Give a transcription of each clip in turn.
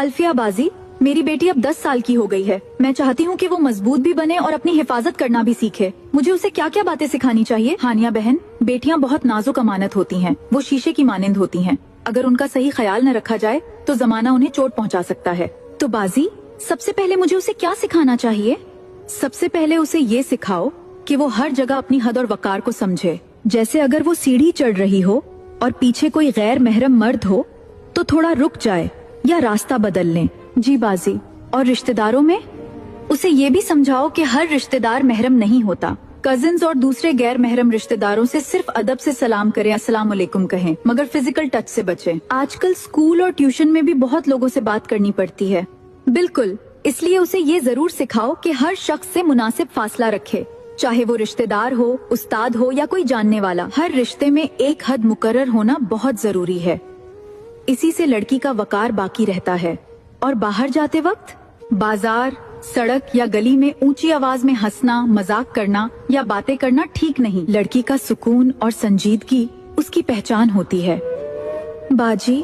अल्फिया बाजी, मेरी बेटी अब 10 साल की हो गई है। मैं चाहती हूँ कि वो मजबूत भी बने और अपनी हिफाजत करना भी सीखे। मुझे उसे क्या क्या बातें सिखानी चाहिए? हानिया बहन, बेटियाँ बहुत नाजुक अमानत होती हैं। वो शीशे की मानिंद होती हैं। अगर उनका सही ख्याल न रखा जाए तो जमाना उन्हें चोट पहुँचा सकता है। तो बाजी, सबसे पहले मुझे उसे क्या सिखाना चाहिए? सबसे पहले उसे ये सिखाओ कि वो हर जगह अपनी हद और वकार को समझे। जैसे अगर वो सीढ़ी चढ़ रही हो और पीछे कोई गैर महरम मर्द हो तो थोड़ा रुक जाए या रास्ता बदल लें। जी बाजी। और रिश्तेदारों में उसे ये भी समझाओ कि हर रिश्तेदार महरम नहीं होता। कजिन्स और दूसरे गैर महरम रिश्तेदारों से सिर्फ अदब से सलाम करें, अस्सलाम वालेकुम कहें, मगर फिजिकल टच से बचें। आजकल स्कूल और ट्यूशन में भी बहुत लोगों से बात करनी पड़ती है। बिल्कुल, इसलिए उसे ये जरूर सिखाओ कि हर शख्स से मुनासिब फासला रखे, चाहे वो रिश्तेदार हो, उस्ताद हो या कोई जानने वाला। हर रिश्ते में एक हद मुकर्रर होना बहुत जरूरी है। इसी से लड़की का वकार बाकी रहता है। और बाहर जाते वक्त बाजार, सड़क या गली में ऊंची आवाज में हंसना, मजाक करना या बातें करना ठीक नहीं। लड़की का सुकून और संजीदगी उसकी पहचान होती है। बाजी,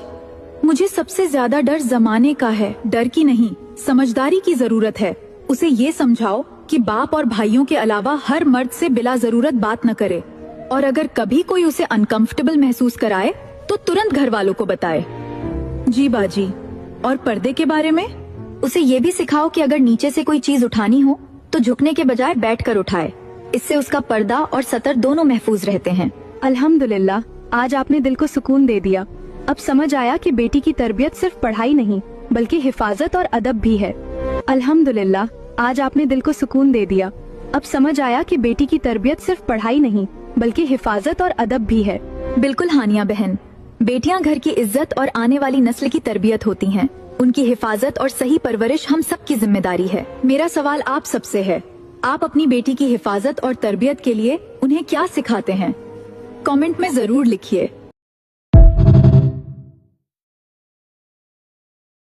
मुझे सबसे ज्यादा डर जमाने का है। डर की नहीं, समझदारी की जरूरत है। उसे ये समझाओ कि बाप और भाइयों के अलावा हर मर्द से बिला जरूरत बात न करे, और अगर कभी कोई उसे अनकंफर्टेबल महसूस कराए तो तुरंत घर वालों को बताए। जी बाजी। और पर्दे के बारे में उसे ये भी सिखाओ कि अगर नीचे से कोई चीज उठानी हो तो झुकने के बजाय बैठकर उठाए। इससे उसका पर्दा और सतर दोनों महफूज रहते हैं। अल्हम्दुलिल्लाह, आज आपने दिल को सुकून दे दिया। अब समझ आया कि बेटी की तरबियत सिर्फ पढ़ाई नहीं बल्कि हिफाजत और अदब भी है। अल्हम्दुलिल्लाह, आज आपने दिल को सुकून दे दिया। अब समझ आया कि बेटी की तरबियत सिर्फ पढ़ाई नहीं बल्कि हिफाजत और अदब भी है। बिल्कुल हानिया बहन, बेटियां घर की इज्जत और आने वाली नस्ल की तरबियत होती हैं। उनकी हिफाजत और सही परवरिश हम सब की जिम्मेदारी है। मेरा सवाल आप सबसे है, आप अपनी बेटी की हिफाजत और तरबियत के लिए उन्हें क्या सिखाते हैं? कमेंट में जरूर लिखिए।